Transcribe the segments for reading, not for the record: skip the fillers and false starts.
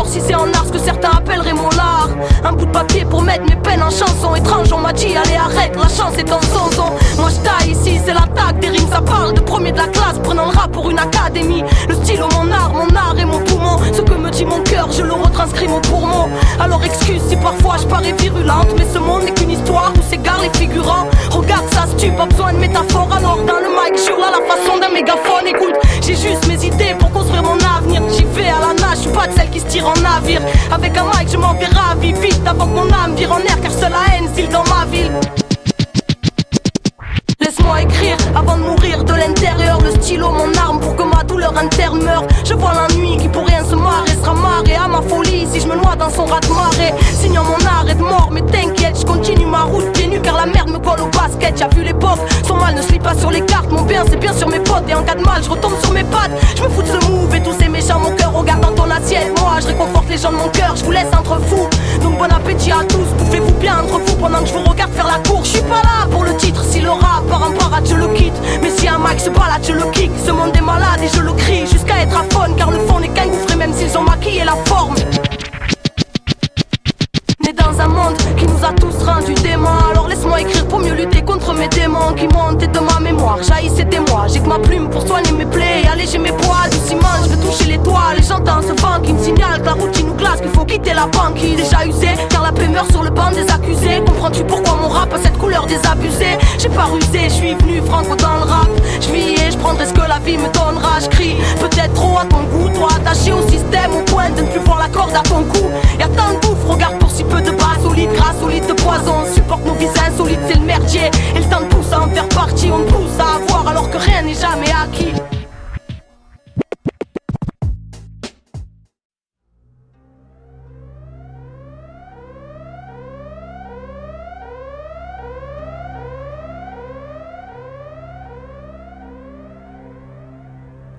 c'est en art ce que certains appelleraient mon lard. Un bout de papier pour mettre mes peines en chanson. Étrange, on m'a dit allez arrête, la chance est en son. Moi je taille ici, c'est l'attaque des rimes. Ça parle de premier de la classe, prenant le rap pour une académie. Le stylo, mon art est mon poumon. Ce que me dit mon cœur, je le retranscris mot pour mot. Alors excuse si parfois je parais virulente, mais ce monde n'est qu'une histoire où s'égarent les figurants. Regarde ça, tu pas besoin de métaphore. Alors dans le mic, jure à la façon d'un mégaphone. Écoute, j'ai juste mes idées pour construire mon avenir. J'y vais à la nage, je suis pas de celle qui se tire en navire. Avec un mic, je m'en vais ravi vite avant que mon âme vire en air, car seule la haine style dans ma ville. Laisse-moi écrire avant de mourir de l'intérieur. Le stylo, mon arme pour que ma douleur interne meure. Je vois la nuit qui pour rien se marrer sera marrée à ma folie si je me noie dans son raz de marée. Signant mon arrêt de mort, mais t'inquiète, je continue ma route pieds nus car la merde me colle au basket. Y'a vu l'époque, son mal ne se lit pas sur les cartes. Mon bien c'est bien sur mes potes et en cas de mal je retombe sur mes pattes. Je me fous de ce move et tous ces méchants mon cœur regarde dans ton assiette. Moi je réconforte les gens de mon cœur, je vous laisse entre fous. Donc bon appétit à tous, bouffez-vous bien entre vous pendant que je vous regarde faire la cour. Je suis pas là pour le titre, si le rap part en parade je le quitte. Mais si un mic se balade je le kick. Ce monde est malade et je le crie jusqu'à être aphone, car le fond n'est qu'un gouffre même s'ils ont maquillé la forme. Né dans un monde qui nous a tous rendus démons. Alors laisse-moi écrire pour mieux lutter contre mes démons qui montent de ma mémoire. Jaillissent des mois, j'ai que ma plume pour soigner mes plaies et alléger mes poids. Doucement je veux toucher les toiles et j'entends ce vent qui me signale que la routine nous glace, qu'il faut quitter la banquise. Déjà usé car la paix meurt sur le banc des accusés. Comprends-tu pourquoi mon rap a cette couleur désabusée? J'ai pas rusé, je suis venu franco dans le rap. Je vis et je prendrai ce que la vie me donnera. Je crie peut-être trop à ton goût, toi attaché au système au point de ne plus voir la corde à ton cou. Y'a tant de bouffe, regarde pour si peu de bas solide, grâce au litre de poison. On supporte nos vies insolites, c'est le merdier. Et le temps de pousse à en faire partie, on pousse à avoir alors que rien n'est jamais acquis.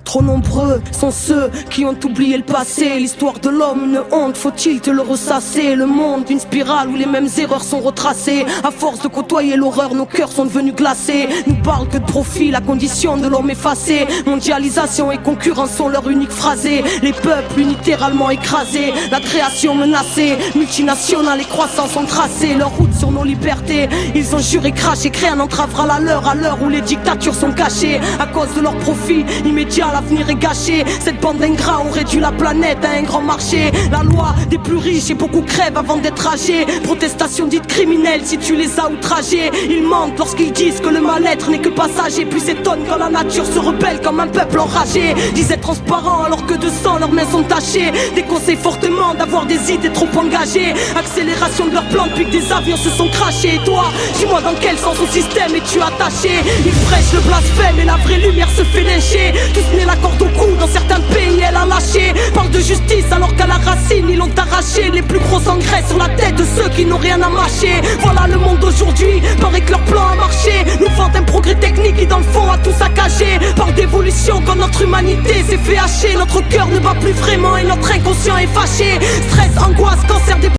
Trop nombreux sont ceux qui ont oublié le passé. L'histoire de l'homme, une honte, faut-il te le ressasser? Le monde, une spirale où les mêmes erreurs sont retracées. À force de côtoyer l'horreur, nos cœurs sont devenus glacés. Nous parlent que de profit, la condition de l'homme effacée. Mondialisation et concurrence sont leur unique phrasé. Les peuples littéralement écrasés, la création menacée. Multinationales et croissance ont tracé leur route sur nos libertés. Ils ont juré, craché, créé un entravera la leur à l'heure où les dictatures sont cachées. À cause de leur profit immédiat, l'avenir est gâché. Cette bande d'ingrats ont réduit la planète à un grand marché. La loi des plus riches et beaucoup crèvent avant d'être âgés. Protestation dite criminelle si tu les as outragés. Ils mentent lorsqu'ils disent que le mal-être n'est que passager, puis s'étonnent quand la nature se rebelle comme un peuple enragé. Disent être transparents alors que de sang leurs mains sont tachées. Déconseillent fortement d'avoir des idées trop engagées. Accélération de leurs plans depuis que des avions se sont crachés. Et toi, dis-moi dans quel sens au système es-tu attaché? Ils prêchent le blasphème et la vraie lumière se fait lyncher. Tous nés la corde au cou, dans certains pays elle a lâché. Parle de justice alors qu'à la racine ils l'ont arraché. Les plus gros engrais sur la tête de ceux qui n'ont rien à mâcher. Voilà le monde d'aujourd'hui, paraît que leur plan a marché. Nous vantent un progrès technique qui dans le fond a tout saccagé. Parle d'évolution quand notre humanité s'est fait hacher. Notre cœur ne bat plus vraiment et notre inconscient est fâché. Stress, angoisse, cancer des